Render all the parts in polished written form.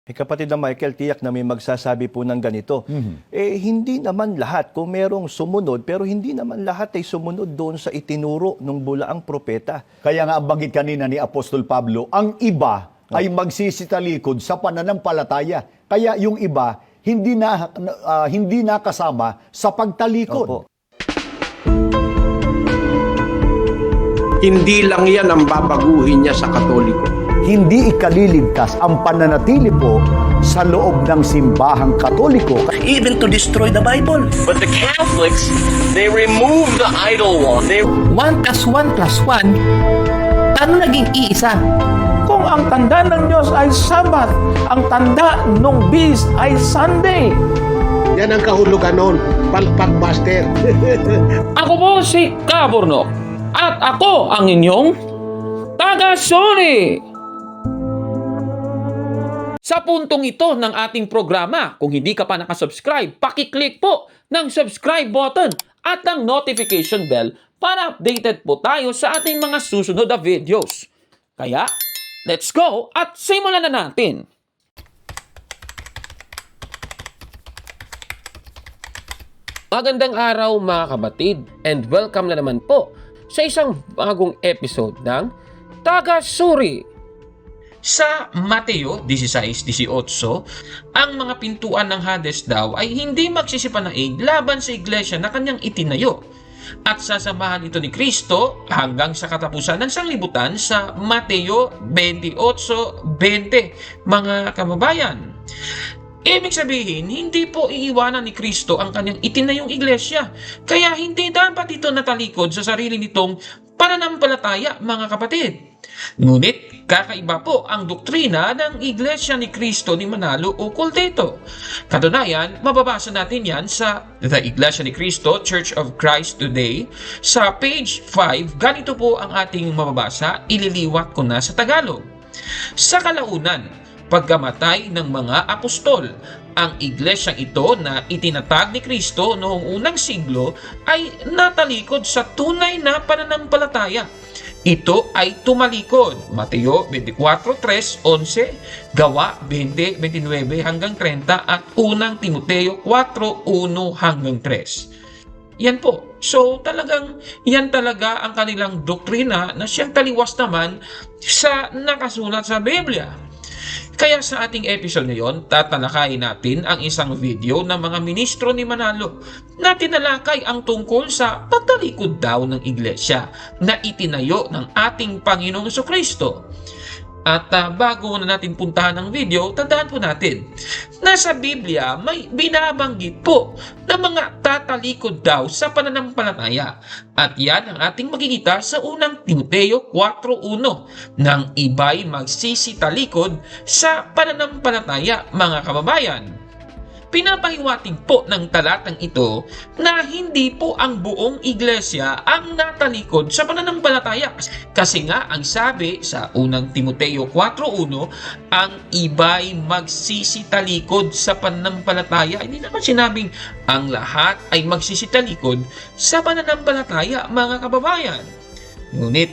Kapatid na Michael, tiyak na may magsasabi po ng ganito. Hindi naman lahat, kung merong sumunod, pero hindi naman lahat ay sumunod doon sa itinuro ng bulaang propeta. Kaya nga ang banggit kanina ni Apostol Pablo, ang iba ay magsisitalikod sa pananampalataya. Kaya yung iba, hindi na kasama sa pagtalikod. Opo. Hindi lang yan ang babaguhin niya sa Katoliko. Hindi ikaliligtas ang pananatili po sa loob ng simbahang Katoliko. Even to destroy the Bible. But the Catholics, they remove the idol one. 1 plus 1 plus 1, paano naging iisa? Kung ang tanda ng Diyos ay Sabat, ang tanda ng Beast ay Sunday. Yan ang kahulugan nun, palpak master. Ako po si Kabornok at ako ang inyong taga-Suri. Sa puntong ito ng ating programa, kung hindi ka pa nakasubscribe, pakiclick po ng subscribe button at ang notification bell para updated po tayo sa ating mga susunod na videos. Kaya, let's go at simulan na natin! Magandang araw mga kabatid and welcome na naman po sa isang bagong episode ng Taga-Suri. Sa Mateo 16:18, ang mga pintuan ng Hades daw ay hindi magsisipanaig laban sa iglesia na kanyang itinayo at sasamahan ito ni Kristo hanggang sa katapusan ng sanglibutan sa Mateo 28:20. Mga kababayan, ibig sabihin, hindi po iiwanan ni Kristo ang kanyang itinayong iglesia. Kaya hindi dapat ito natalikod sa sarili nitong pananampalataya, mga kapatid. Ngunit, kakaiba po ang doktrina ng Iglesia ni Cristo ni Manalo ukol dito. Katunayan, mababasa natin yan sa The Iglesia ni Cristo, Church of Christ Today. Sa page 5, ganito po ang ating mababasa, ililiwat ko na sa Tagalog. Sa kalaunan, pagkamatay ng mga apostol, ang iglesyang ito na itinatag ni Kristo noong unang siglo ay natalikod sa tunay na pananampalataya. Ito ay tumalikod. Mateo 24:3-11, Gawa 20:29 hanggang 30 at unang Timoteo 4:1-3. Yan po. So talagang yan talaga ang kanilang doktrina na siyang taliwas naman sa nakasulat sa Biblia. Kaya sa ating episode ngayon, tatalakayin natin ang isang video ng mga ministro ni Manalo na tinalakay ang tungkol sa pagtalikod daw ng iglesia na itinayo ng ating Panginoong Jesucristo. At bago na natin puntahan ang video, tandaan po natin na sa Biblia may binabanggit po na mga tatalikod daw sa pananampalataya. At yan ang ating makikita sa unang Timoteo 4:1 nang iba'y magsisitalikod sa pananampalataya, mga kababayan. Pinapahiwatig po ng talatang ito na hindi po ang buong iglesia ang natalikod sa pananampalataya. Kasi nga ang sabi sa unang Timoteo 4:1, ang iba'y magsisitalikod sa pananampalataya. Hindi naman sinabing ang lahat ay magsisitalikod sa pananampalataya, mga kababayan. Ngunit,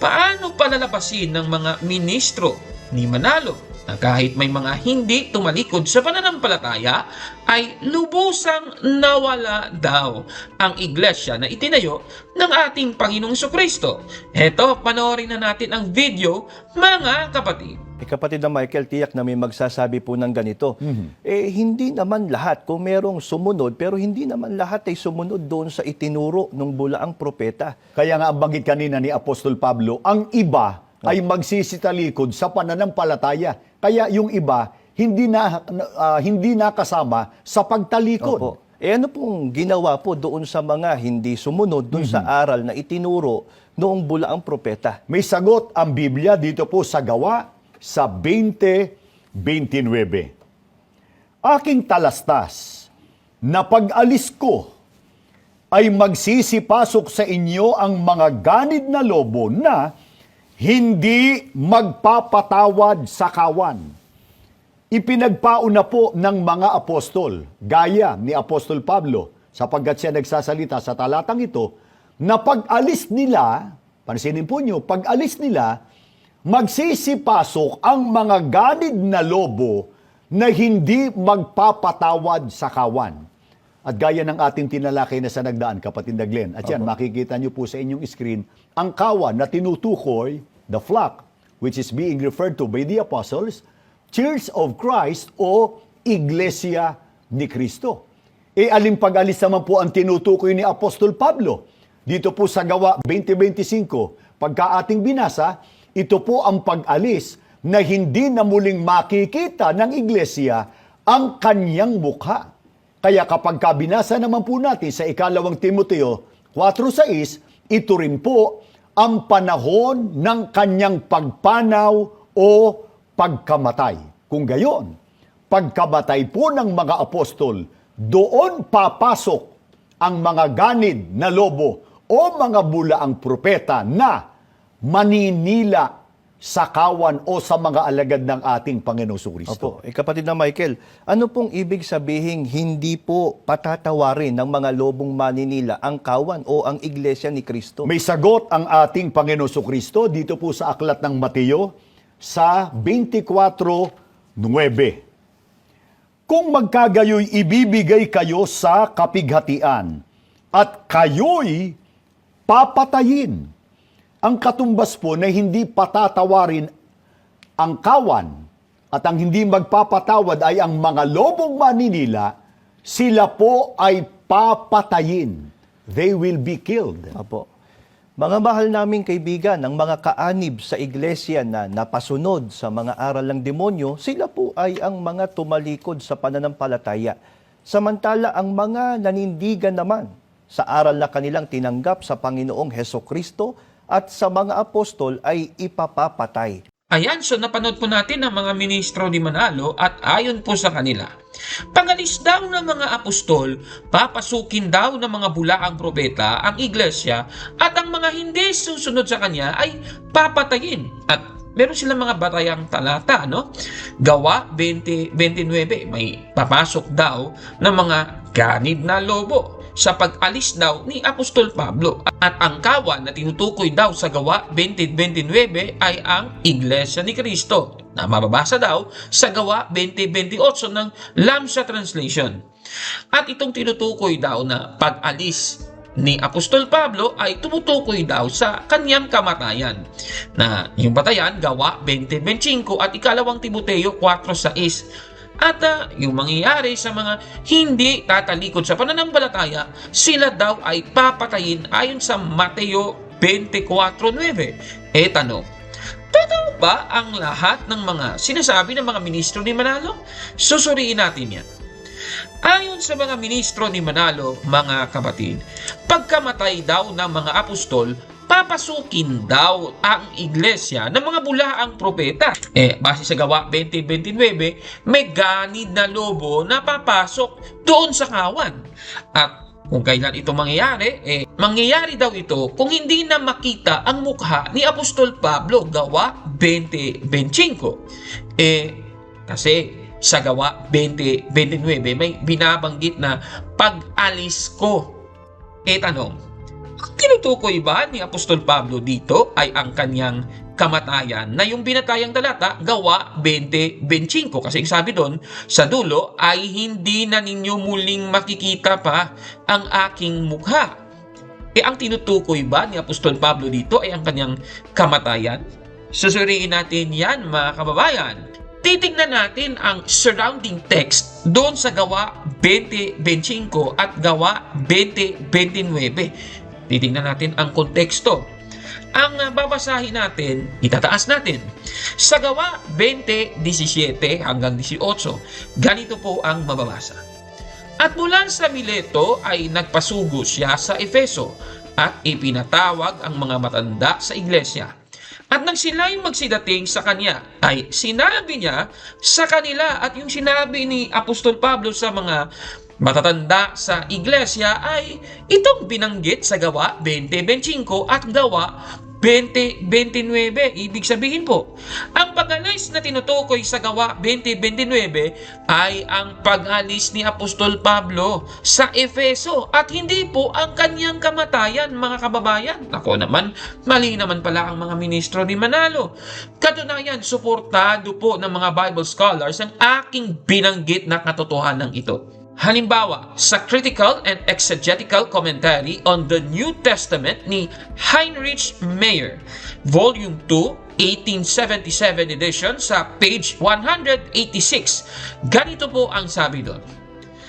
paano palalabasin ng mga ministro ni Manalo na kahit may mga hindi tumalikod sa pananampalataya ay lubusang nawala daw ang iglesia na itinayo ng ating Panginoong Jesucristo? Eto, panoorin na natin ang video, mga kapatid. Kapatid na Michael, tiyak na may magsasabi po ng ganito. Hindi naman lahat, kung merong sumunod, pero hindi naman lahat ay sumunod doon sa itinuro ng bulaang propeta. Kaya nga ang banggit kanina ni Apostol Pablo, ang iba ay magsisitalikod sa pananampalataya. Kaya yung iba, hindi na kasama sa pagtalikod. Opo. Ano pong ginawa po doon sa mga hindi sumunod doon sa aral na itinuro noong bulaang propeta? May sagot ang Biblia dito po sa Gawa sa 20:29. Aking talastas na pag-alis ko ay magsisipasok sa inyo ang mga ganid na lobo na hindi magpapatawad sa kawan. Ipinagpauna po ng mga apostol, gaya ni Apostol Pablo, sapagkat siya nagsasalita sa talatang ito, na pag-alis nila, pansinin po nyo, pag-alis nila, magsisipasok ang mga ganid na lobo na hindi magpapatawad sa kawan. At gaya ng ating tinalakay na sa nagdaan, kapatid na Glenn, at yan, makikita nyo po sa inyong screen, ang kawan na tinutukoy, the flock, which is being referred to by the apostles, Church of Christ o Iglesia ni Cristo. Aling pag-alis naman po ang tinutukoy ni Apostol Pablo. Dito po sa Gawa 20:25, pagka ating binasa, ito po ang pag-alis na hindi na muling makikita ng iglesia ang kanyang mukha. Kaya kapag binasa naman po natin sa 2 Timoteo 4:6, ito rin po ang panahon ng kanyang pagpanaw o pagkamatay. Kung gayon, pagkamatay po ng mga apostol, doon papasok ang mga ganid na lobo o mga bulaang propeta na maninila sa kawan o sa mga alagad ng ating Panginoong Kristo. Opo. Kapatid na Michael, ano pong ibig sabihing hindi po patatawarin ng mga lobong maninila ang kawan o ang iglesia ni Kristo? May sagot ang ating Panginoong Kristo dito po sa aklat ng Mateo sa 24:9. Kung magkagayoy ibibigay kayo sa kapighatian at kayo'y papatayin. Ang katumbas po na hindi patatawarin ang kawan at ang hindi magpapatawad ay ang mga lobong maninila, sila po ay papatayin. They will be killed. Apo. Mga mahal naming kaibigan, ang mga kaanib sa iglesia na napasunod sa mga aral ng demonyo, sila po ay ang mga tumalikod sa pananampalataya. Samantala ang mga nanindigan naman sa aral na kanilang tinanggap sa Panginoong Hesukristo at sa mga apostol ay ipapapatay. Ayan, so napanood po natin ang mga ministro ni Manalo at ayon po sa kanila. Pangalis daw ng mga apostol, papasukin daw ng mga bulaang propeta ang iglesia at ang mga hindi susunod sa kanya ay papatayin. At meron silang mga batayang talata, no? Gawa 20:29, may papasok daw ng mga ganid na lobo sa pag-alis daw ni Apostol Pablo. At ang kawan na tinutukoy daw sa Gawa 20:29 ay ang Iglesia ni Cristo na mababasa daw sa Gawa 20:28 ng Lamsa Translation. At itong tinutukoy daw na pag-alis ni Apostol Pablo ay tumutukoy daw sa kanyang kamatayan. Na yung batayan, Gawa 20:25 at 2 Timoteo 4:6. At yung mangyayari sa mga hindi tatalikod sa pananampalataya, sila daw ay papatayin ayon sa Mateo 24:9. Tanong, totoo ba ang lahat ng mga sinasabi ng mga ministro ni Manalo? Susuriin natin yan. Ayon sa mga ministro ni Manalo, mga kapatid, pagkamatay daw ng mga apostol, papasukin daw ang iglesia ng mga bulaang propeta. Base sa Gawa 20:29, may ganid na lobo na papasok doon sa kawan. At kung kailan ito mangyayari, mangyayari daw ito kung hindi na makita ang mukha ni Apostol Pablo, Gawa 20:25. Kasi sa Gawa 20:29, may binabanggit na pag-alis ko. Tanong, ang tinutukoy ba ni Apostol Pablo dito ay ang kanyang kamatayan na yung binatayang talata, Gawa 20:25. Kasi sabi doon, sa dulo ay hindi na ninyo muling makikita pa ang aking mukha. Ang tinutukoy ba ni Apostol Pablo dito ay ang kanyang kamatayan? Susuriin natin yan, mga kababayan. Titignan natin ang surrounding text doon sa Gawa 20:25 at Gawa 20:29. Titingnan natin ang konteksto. Ang babasahin natin, itataas natin. Sa Gawa 20:17 hanggang 18, ganito po ang mababasa. At mula sa Mileto ay nagpasugo siya sa Efeso at ipinatawag ang mga matanda sa iglesia. At nang sila'y magsidating sa kanya, ay sinabi niya sa kanila at yung sinabi ni Apostol Pablo sa mga matatanda sa iglesia ay itong binanggit sa Gawa 20:25 at Gawa 20:29. Ibig sabihin po, ang pag-alis na tinutukoy sa Gawa 20:29 ay ang pag-alis ni Apostol Pablo sa Efeso at hindi po ang kanyang kamatayan, mga kababayan. Ako naman, mali naman pala ang mga ministro ni Manalo. Katunayan, suportado po ng mga Bible scholars ang aking binanggit na katotohanan ito. Halimbawa, sa Critical and Exegetical Commentary on the New Testament ni Heinrich Meyer, Volume 2, 1877 edition sa page 186. Ganito po ang sabi doon.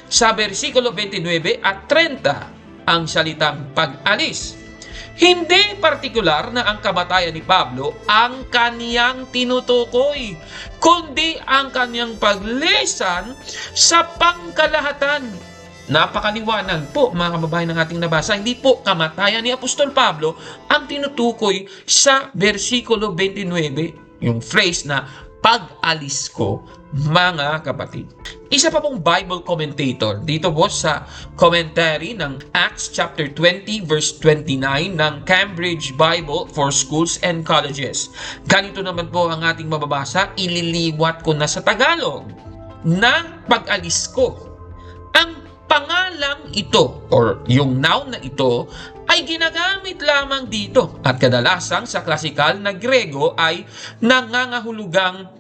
Sa versikulo 29 at 30, ang salitang pag-alis. Hindi partikular na ang kamatayan ni Pablo ang kaniyang tinutukoy, kundi ang kaniyang paglisan sa pangkalahatan. Napakaliwanag po, mga kababayan, ng ating nabasa. Hindi po kamatayan ni Apostol Pablo ang tinutukoy sa versikulo 29, yung phrase na pag-alis ko, mga kapatid. Isa pa pong Bible commentator dito po sa commentary ng Acts chapter 20 verse 29 ng Cambridge Bible for Schools and Colleges. Ganito naman po ang ating mababasa, ililiwat ko na sa Tagalog, na pag-alis ko. Ang pangalang ito or yung noun na ito ay ginagamit lamang dito at kadalasang sa klasikal na Grego ay nangangahulugang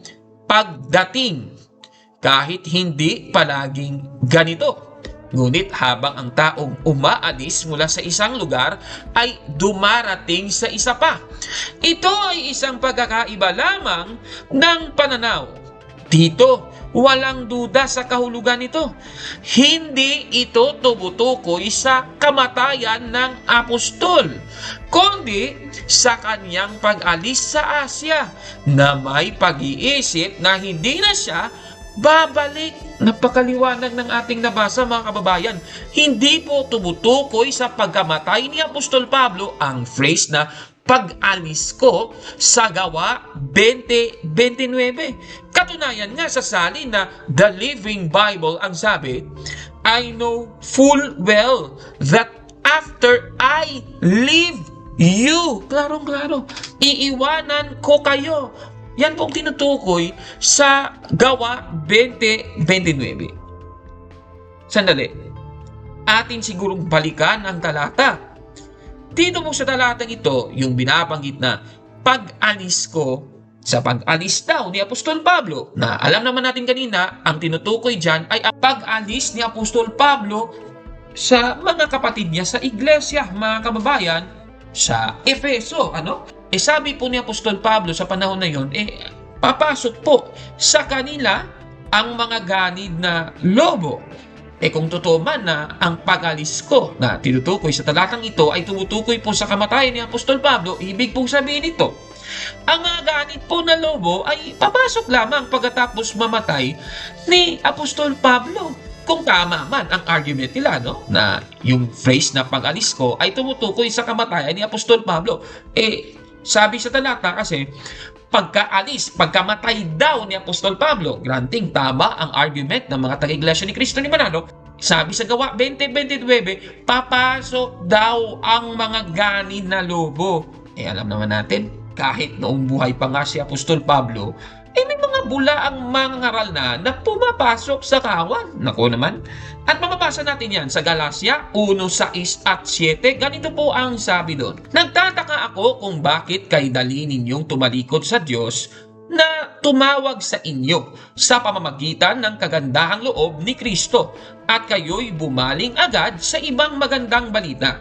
pagdating, kahit hindi palaging ganito. Ngunit habang ang taong umaalis mula sa isang lugar ay dumarating sa isa pa. Ito ay isang pagkakaiba lamang ng pananaw. Dito, walang duda sa kahulugan nito. Hindi ito tumutukoy sa kamatayan ng apostol, kundi sa kanyang pag-alis sa Asya na may pag-iisip na hindi na siya babalik. Napakaliwanag ng ating nabasa, mga kababayan. Hindi po tumutukoy sa pagkamatay ni Apostol Pablo ang phrase na pag-alis ko sa Gawa 20:29. Katunayan nga sa salin na The Living Bible ang sabi, I know full well that after I leave you, klarong-klaro, iiwanan ko kayo. Yan pong tinutukoy sa Gawa 20:29. Sandali. Atin sigurong balikan ang talata. Dito po sa talatang ito, yung binabanggit na pag-alis ko, sa pag-alis daw ni Apostol Pablo, na alam naman natin kanina, ang tinutukoy dyan ay ang pag-alis ni Apostol Pablo sa mga kapatid niya sa iglesia, mga kababayan, sa Efeso. Sabi po ni Apostol Pablo sa panahon na yon, papasok po sa kanila ang mga ganid na lobo. Kung totoo man na ang pag-alis ko na tinutukoy sa talatang ito ay tumutukoy po sa kamatayan ni Apostol Pablo, ibig pong sabihin ito, ang mga ganid po na lobo ay papasok lamang pagkatapos mamatay ni Apostol Pablo. Kung tama man ang argument nila, na yung phrase na pag-alis ko ay tumutukoy sa kamatayan ni Apostol Pablo. Sabi sa talata kasi, pagkamatay daw ni Apostol Pablo, granting tama ang argument ng mga taga-iglesia ni Cristo ni Manalo, sabi sa Gawa 20:29, papasok daw ang mga ganid na lobo. Alam naman natin, kahit noong buhay pa nga si Apostol Pablo, may mga bula ang mga ngaral na pumapasok sa kawan. Nako naman. At mababasa natin yan sa Galacia 1:6 at 7. Ganito po ang sabi doon. Nagtataka ako kung bakit kay dali ninyong tumalikod sa Diyos na tumawag sa inyo sa pamamagitan ng kagandahang loob ni Kristo at kayo'y bumaling agad sa ibang magandang balita.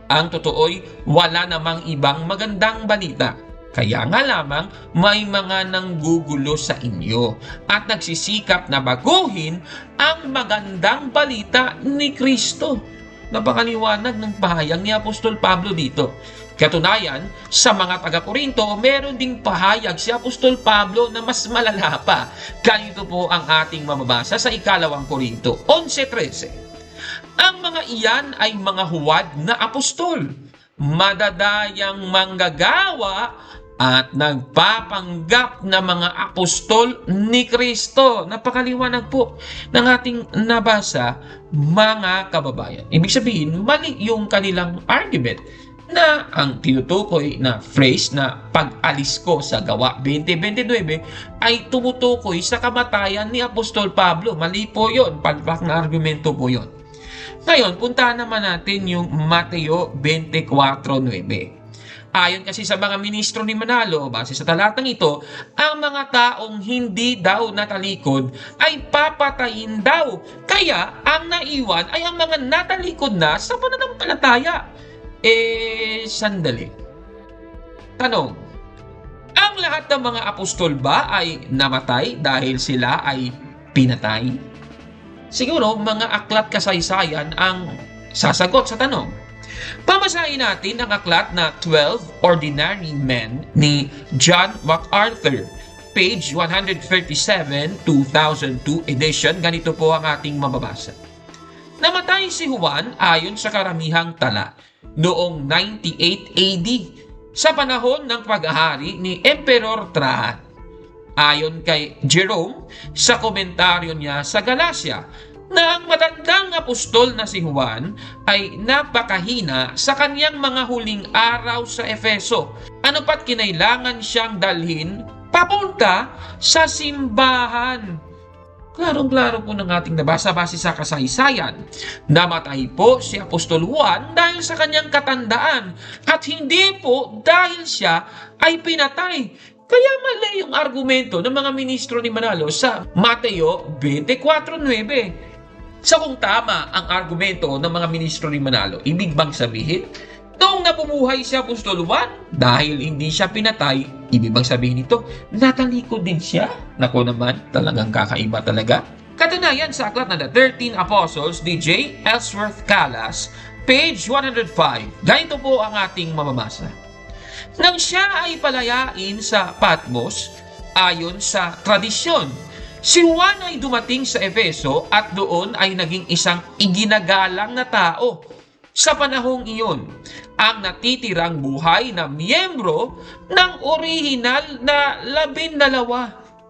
Ang totoo'y wala namang ibang magandang balita. Kaya nga lamang may mga nanggugulo sa inyo at nagsisikap na baguhin ang magandang balita ni Kristo. Napakaliwanag ng pahayag ni Apostol Pablo dito. Katunayan, sa mga taga-Korinto, meron ding pahayag si Apostol Pablo na mas malala pa. Ganito po ang ating mababasa sa 2 Korinto 11:13. Ang mga iyan ay mga huwad na apostol, madadayang manggagawa at nagpapanggap na mga apostol ni Kristo. Napakaliwanag po ng ating nabasa, mga kababayan. Ibig sabihin, mali yung kanilang argument na ang tinutukoy na phrase na pag-alis ko sa Gawa 20:29 ay tumutukoy sa kamatayan ni Apostol Pablo. Mali po yun. Palpak na argumento po yun. Ngayon, puntahan naman natin yung Mateo 24:9. Ayon kasi sa mga ministro ni Manalo, base sa talatang ito, ang mga taong hindi daw natalikod ay papatayin daw. Kaya ang naiwan ay ang mga natalikod na sa pananampalataya. Sandali. Tanong, ang lahat ng mga apostol ba ay namatay dahil sila ay pinatay? Siguro mga aklat kasaysayan ang sasagot sa tanong. Pamasahin natin ang aklat na 12 Ordinary Men ni John MacArthur, page 137, 2002 edition. Ganito po ang ating mababasa. Namatay si Juan ayon sa karamihang tala noong 98 AD sa panahon ng paghahari ni Emperor Trajan. Ayon kay Jerome sa komentaryo niya sa Galacia, na ang matandang apostol na si Juan ay napakahina sa kanyang mga huling araw sa Efeso. Ano pat kinailangan siyang dalhin papunta sa simbahan. Klarong-klaro po ng ating nabasa base sa kasaysayan. Namatay po si Apostol Juan dahil sa kanyang katandaan at hindi po dahil siya ay pinatay. Kaya mali yung argumento ng mga ministro ni Manalo sa Mateo 24:9. So kung tama ang argumento ng mga ministro ni Manalo, ibig bang sabihin, noong napumuhay si Apostol Juan, dahil hindi siya pinatay, ibig bang sabihin nito, natalikod din siya? Nako naman, talagang kakaiba talaga. Katunayan sa aklat na The 13 Apostles, DJ Ellsworth Callas, page 105. Ganito po ang ating mamamasa. Nang siya ay palayain sa Patmos, ayon sa tradisyon, si Juan ay dumating sa Efeso at doon ay naging isang iginagalang na tao. Sa panahong iyon, ang natitirang buhay na miyembro ng orihinal na 12.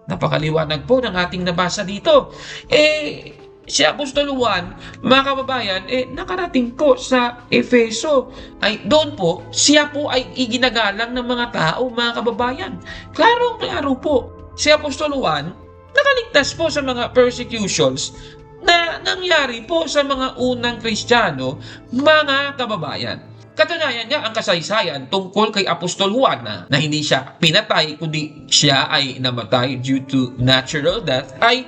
Napakaliwanag po ng ating nabasa dito. Si Apostol Juan, mga kababayan, nakarating po sa Efeso. Ay doon po, siya po ay iginagalang ng mga tao, mga kababayan. Klaro po, si Apostol Juan, nakaligtas po sa mga persecutions na nangyari po sa mga unang Kristiyano, mga kababayan. Katunayan nga ang kasaysayan tungkol kay Apostol Juan na hindi siya pinatay kundi siya ay namatay due to natural death ay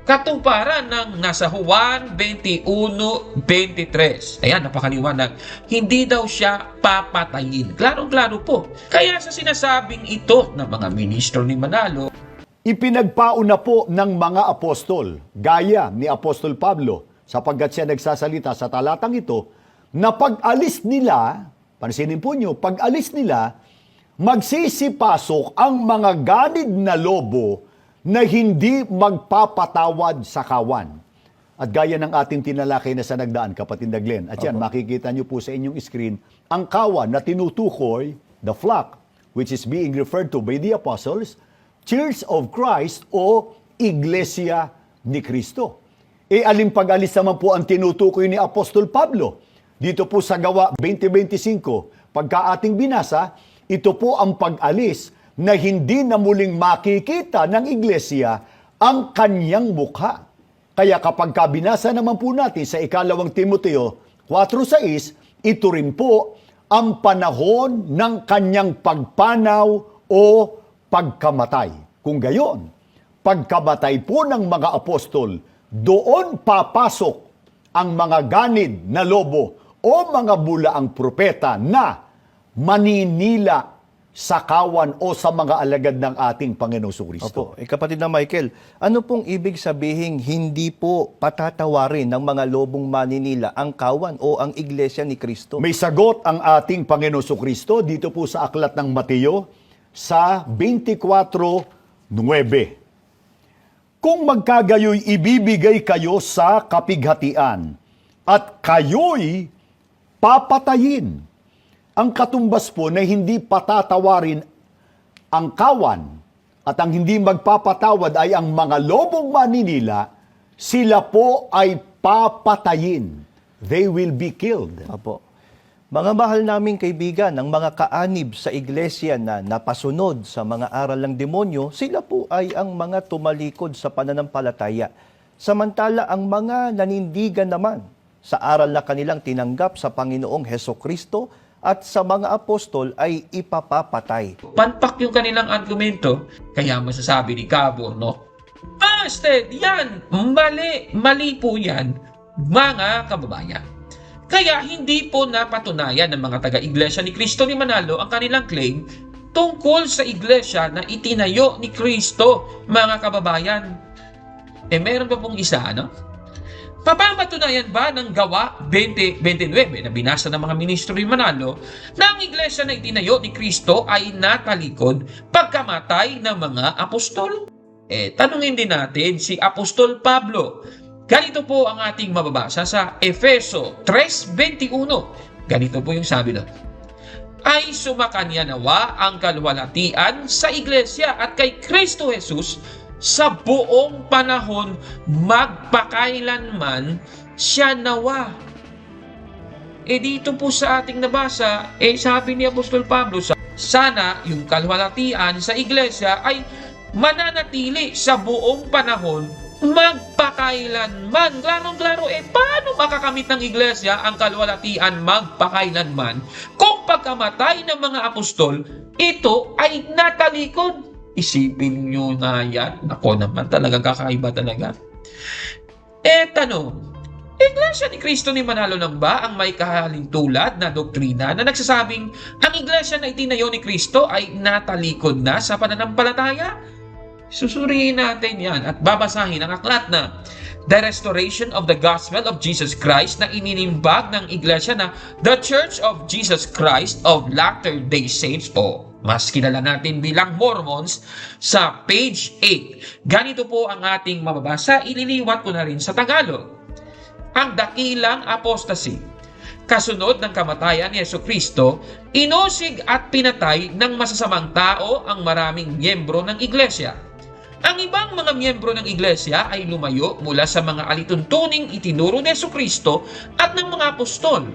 katuparan ng nasa Juan 21:23. Ayan, napakaliwanag. Hindi daw siya papatayin. Klarong-klaro po. Kaya sa sinasabing ito ng mga ministro ni Manalo, Ipinagpauna po ng mga apostol, gaya ni Apostol Pablo, sapagkat siya nagsasalita sa talatang ito, na pag-alis nila, pansinin po nyo, pag-alis nila, magsisipasok ang mga ganid na lobo na hindi magpapatawad sa kawan. At gaya ng ating tinalakay na sa nagdaan, kapatid na Glenn, at yan, makikita nyo po sa inyong screen, ang kawan na tinutukoy, the flock, which is being referred to by the apostles, Church of Christ o Iglesia ni Cristo. Aling pag-alis naman po ang tinutukoy ni Apostol Pablo. Dito po sa Gawa 20:25, pagka ating binasa, ito po ang pag-alis na hindi na muling makikita ng Iglesia ang kanyang mukha. Kaya kapag binasa naman po natin sa 2 Timoteo 4:6, ito rin po ang panahon ng kanyang pagpanaw o pagkamatay. Kung gayon, pagkamatay po ng mga apostol, doon papasok ang mga ganid na lobo o mga bulaang propeta na maninila sa kawan o sa mga alagad ng ating Panginoong Kristo. Opo. Kapatid na Michael, ano pong ibig sabihing hindi po patatawarin ng mga lobong maninila ang kawan o ang Iglesia ni Cristo? May sagot ang ating Panginoong Kristo dito po sa aklat ng Mateo sa 24:9. Kung magkagayoy ibibigay kayo sa kapighatian at kayo'y papatayin. Ang katumbas po na hindi patatawarin ang kawan at ang hindi magpapatawad ay ang mga lobong maninila, sila po ay papatayin. They will be killed. Opo. Mga mahal naming kaibigan, ang mga kaanib sa iglesia na napasunod sa mga aral ng demonyo, sila po ay ang mga tumalikod sa pananampalataya. Samantala ang mga nanindigan naman sa aral na kanilang tinanggap sa Panginoong Hesukristo at sa mga apostol ay ipapapatay. Panpak yung kanilang argumento, kaya masasabi ni Cabo, no? Busted! Yan! Mali po yan, mga kababayan. Kaya hindi po napatunayan ng mga taga-iglesia ni Cristo ni Manalo ang kanilang claim tungkol sa iglesia na itinayo ni Cristo, mga kababayan. Meron pa pong isa, no? Papapatunayan ba ng Gawa 20:29 na binasa ng mga ministro ni Manalo na ang iglesia na itinayo ni Cristo ay natalikod pagkamatay ng mga apostol? Tanungin din natin si Apostol Pablo. Ganito po ang ating mababasa sa Efeso 3:21. Ganito po yung sabi doon. Ay sumakanya nawa ang kaluwalhatian sa iglesia at kay Kristo Jesus sa buong panahon magpakailanman siya nawa. Dito po sa ating nabasa, sabi ni Apostol Pablo, sana yung kaluwalhatian sa iglesia ay mananatili sa buong panahon magpakailanman. Klarong-klaro, paano makakamit ng iglesia ang kaluwalhatian magpakailanman kung pagkamatay ng mga apostol, ito ay natalikod? Isipin nyo na yan. Ako naman, talaga kakaiba talaga. Tanong, Iglesia ni Cristo ni Manalo lang ba ang may kahalintulad na doktrina na nagsasabing ang iglesia na itinayo ni Cristo ay natalikod na sa pananampalataya? Susuriin natin yan at babasahin ang aklat na The Restoration of the Gospel of Jesus Christ na ininimbag ng iglesia na The Church of Jesus Christ of Latter-day Saints o mas kilala natin bilang Mormons sa page 8. Ganito po ang ating mababasa, ililiwat ko na rin sa Tagalog. Ang dakilang apostasy. Kasunod ng kamatayan ni Jesucristo, inusig at pinatay ng masasamang tao ang maraming miyembro ng iglesia. Ang ibang mga miyembro ng iglesia ay lumayo mula sa mga alituntuning itinuro ni Jesucristo at ng mga apostol.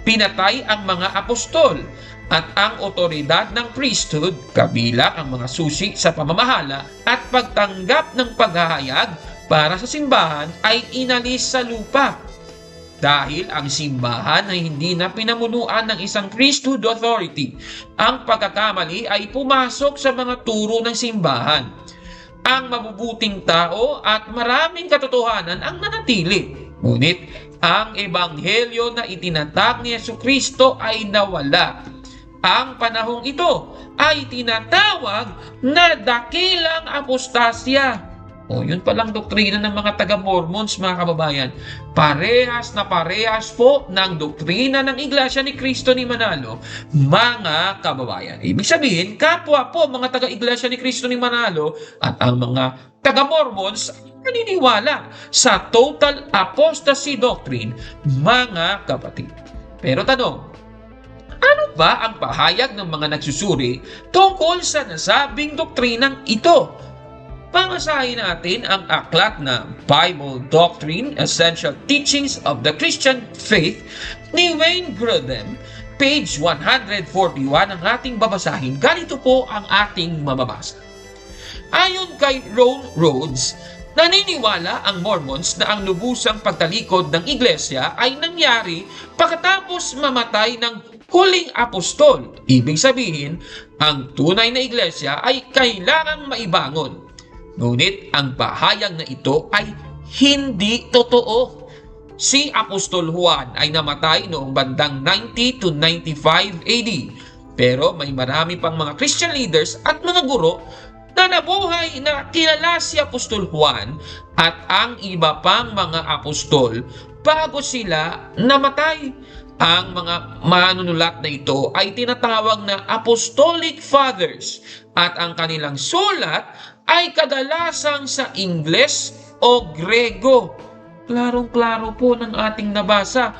Pinatay ang mga apostol at ang otoridad ng priesthood, kabilang ang mga susi sa pamamahala at pagtanggap ng paghahayag para sa simbahan ay inalis sa lupa. Dahil ang simbahan ay hindi na pinamunuan ng isang priesthood authority, ang pagkakamali ay pumasok sa mga turo ng simbahan. Ang mabubuting tao at maraming katotohanan ang nanatili. Ngunit ang ebanghelyo na itinatag ni Jesucristo ay nawala. Ang panahong ito ay tinatawag na dakilang apostasya. Yun palang doktrina ng mga taga-Mormons, mga kababayan. Parehas na parehas po ng doktrina ng Iglesia ni Cristo ni Manalo, mga kababayan. Ibig sabihin, kapwa po mga taga-Iglesia ni Cristo ni Manalo at ang mga taga-Mormons naniniwala sa total apostasy doctrine, mga kapatid. Pero tanong, ano ba ang pahayag ng mga nagsusuri tungkol sa nasabing doktrinang ito? Pangasahin natin ang aklat na Bible Doctrine, Essential Teachings of the Christian Faith ni Wayne Grudem, page 141 ang ating babasahin. Ganito po ang ating mababasa. Ayon kay Ron Rhodes, naniniwala ang Mormons na ang lubusang pagtalikod ng iglesia ay nangyari pagkatapos mamatay ng huling apostol. Ibig sabihin, ang tunay na iglesia ay kailangang maibangon. Ngunit ang pahayag na ito ay hindi totoo. Si Apostol Juan ay namatay noong bandang 90 to 95 AD. Pero may marami pang mga Christian leaders at mga guro na nabuhay na kilala si Apostol Juan at ang iba pang mga apostol bago sila namatay. Ang mga manunulat na ito ay tinatawag na Apostolic Fathers at ang kanilang sulat ay kadalasang sa Ingles o Grego. Klarong-klaro po ng ating nabasa.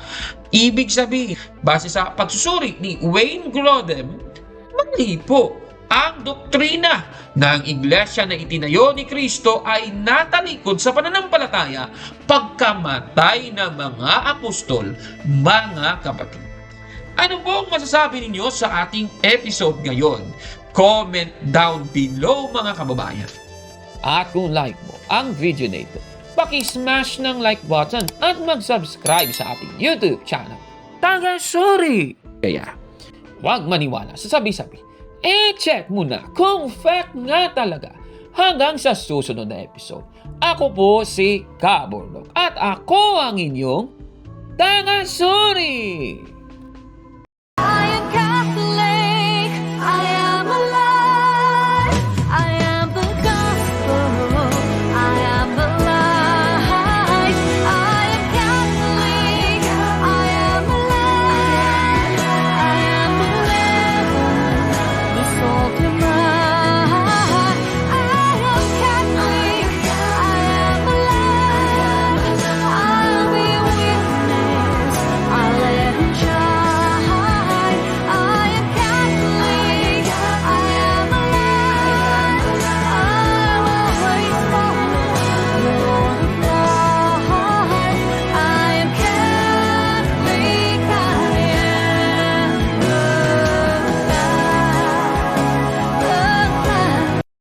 Ibig sabihin, base sa pagsusuri ni Wayne Grudem, mali po ang doktrina na ang iglesia na itinayo ni Cristo ay natalikod sa pananampalataya pagkamatay ng mga apostol, mga kapatid. Ano po ang masasabi ninyo sa ating episode ngayon? Comment down below mga kababayan. At kung like mo ang video na ito, paki-smash ng like button at mag-subscribe sa ating YouTube channel. Sorry! Kaya, huwag maniwala sa sabi-sabi. check mo na kung fact nga talaga. Hanggang sa susunod na episode. Ako po si Kabordog at ako ang inyong Sorry!